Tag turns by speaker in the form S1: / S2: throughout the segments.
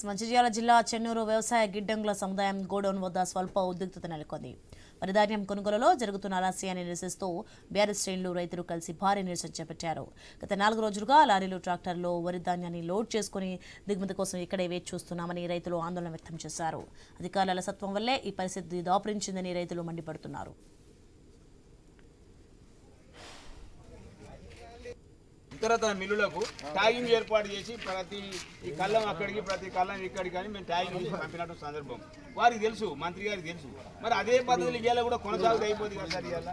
S1: మంచిర్యాల జిల్లా చెన్నూరు వ్యవసాయ గిడ్డంగుల సముదాయం గోడౌన్ వద్ద స్వల్ప ఉద్రిక్తత నెలకొంది. వరిధాన్యం కొనుగోలులో జరుగుతున్న ఆలస్యాన్ని నిరసిస్తూ బీఆర్ఎస్ శ్రేణులు రైతులు కలిసి భారీ నిరసన చేపట్టారు. గత 4 రోజులుగా లారీలు ట్రాక్టర్లో వరి ధాన్యాన్ని లోడ్ చేసుకుని దిగుమతి కోసం ఇక్కడే వేచి చూస్తున్నామని రైతులు ఆందోళన వ్యక్తం చేశారు. అధికారుల అలసత్వం వల్లే ఈ పరిస్థితి దాపురించిందని రైతులు మండిపడుతున్నారు.
S2: ఇతరతర మిల్లులకు ట్యాగింగ్ ఏర్పాటు చేసి ప్రతి ఈ కళ్ళం అక్కడికి ప్రతి కళ్ళం ఇక్కడికి కానీ మేము ట్యాగింగ్ చేసి పంపినట్టు సందర్భం వారికి తెలుసు, మంత్రి గారికి తెలుసు. మరి అదే పద్ధతులు ఇవాళ కూడా కొనసాగుతూ అయిపోతుంది కదా సార్. ఇవాళ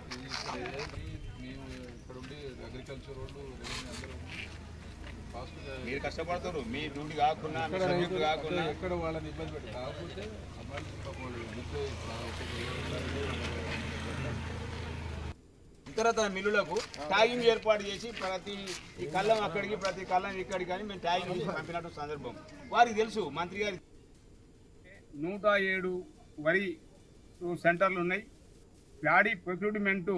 S2: మీరు కష్టపడతారు, మీ డ్యూటీ కాకుండా
S3: ఎక్కడ వాళ్ళని ఇబ్బంది పెట్టి కాకపోతే
S2: ఇతరతర మిల్లులకు ట్యాగింగ్ ఏర్పాటు చేసి ప్రతి ఈ కళ్ళం అక్కడికి ప్రతి కళ్ళం ఇక్కడికి కానీ మేము ట్యాగింగ్ చేసి పంపినట్టు సందర్భం వారికి తెలుసు, మంత్రి గారికి. 107 వరి సెంటర్లు ఉన్నాయి. ప్యాడీ ప్రొక్యూర్మెంటు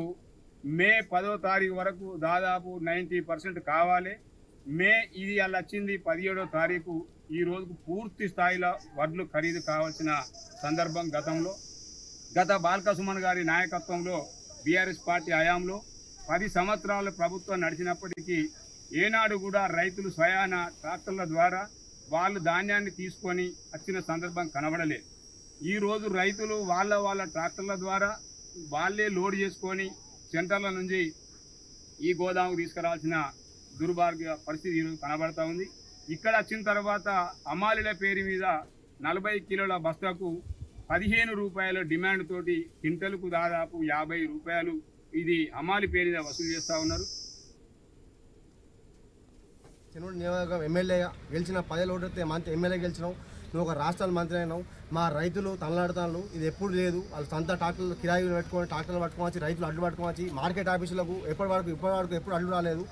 S2: మే 10వ తారీఖు వరకు దాదాపు 90% కావాలి. ఇది అలా వచ్చింది 17వ తారీఖు. ఈ రోజుకు పూర్తి స్థాయిలో వడ్లు ఖరీదు కావాల్సిన సందర్భం గత బాల్క సుమన్ గారి నాయకత్వంలో బీఆర్ఎస్ పార్టీ హయాంలో 10 సంవత్సరాల ప్రభుత్వం నడిచినప్పటికీ ఏనాడు కూడా రైతులు స్వయాన ట్రాక్టర్ల ద్వారా వాళ్ళు ధాన్యాన్ని తీసుకొని వచ్చిన సందర్భం కనబడలేదు. ఈరోజు రైతులు వాళ్ళ ట్రాక్టర్ల ద్వారా వాళ్ళే లోడ్ చేసుకొని సెంటర్ల నుంచి ఈ గోదాముకు తీసుకురావాల్సిన దుర్భాగ్య పరిస్థితి ఈరోజు కనబడతా ఉంది. ఇక్కడ వచ్చిన తర్వాత అమ్మాలీల పేరు మీద 40 కిలోల బస్తాకు 15 రూపాయల డిమాండ్ తోటి క్వింటల్కు దాదాపు 50 రూపాయలు ఇది అమ్మాలి పేరు మీద వసూలు చేస్తూ ఉన్నారు.
S4: చెన్నూరు నియోజకవర్గం ఎమ్మెల్యేగా గెలిచిన 10 ఓట్లతో మంత్రి ఎమ్మెల్యే గెలిచినావు. నువ్వు ఒక రాష్ట్రాల మంత్రి అయినావు. మా రైతులు తనలాడుతాను, ఇది ఎప్పుడు లేదు. వాళ్ళు సొంత ట్రాక్టర్లు కిరాయిలు పెట్టుకొని ట్రాక్టర్లు పట్టుకోవచ్చు, రైతులు అడ్డు పట్టుకోవచ్చు. మార్కెట్ ఆఫీసులకు ఇప్పటి వరకు ఎప్పుడు అడ్డు రాలేదు.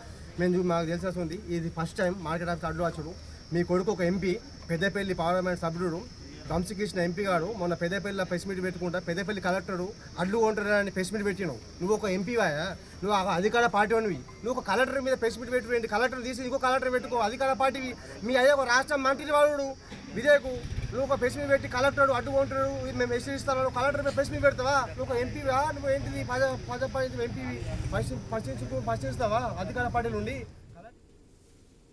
S4: మాకు తెలిసి ఉంది, ఇది ఫస్ట్ టైం మార్కెట్ ఆఫీస్ అడ్డు వచ్చుడు. మీ కొడుకు ఒక ఎంపీ, పెద్దపల్లి పార్లమెంట్ సభ్యుడు వంశీకృష్ణ ఎంపీ గారు మొన్న పెద్దపల్లిలో ప్రెస్ మీట్ పెట్టుకుంటా పెద్దపల్లి కలెక్టరు అడ్లు కొంటారని ప్రెస్ మీట్ పెట్టినావు. నువ్వు ఒక ఎంపీవాయా? నువ్వు అధికార పార్టీ అనివి. నువ్వు ఒక కలెక్టర్ మీద ప్రెస్ మీట్ పెట్టుకోండి, కలెక్టర్ తీసి ఇంకో కలెక్టర్ పెట్టుకో. అధికార పార్టీవి. మీ అయ్యే ఒక రాష్ట్ర మంత్రి వాడు విజయ్కు నువ్వు ఒక ప్రెస్ మీట్ పెట్టి కలెక్టర్ అడ్డు కొంటారు, మేము హెచ్చరిస్తాను. కలెక్టర్ మీద ప్రెస్ మీట్ పెడతావా? నువ్వు ఒక ఎంపీవా? నువ్వు ఏంటిది ఎంపీవి ప్రశ్నిస్తావా అధికార పార్టీ నుండి?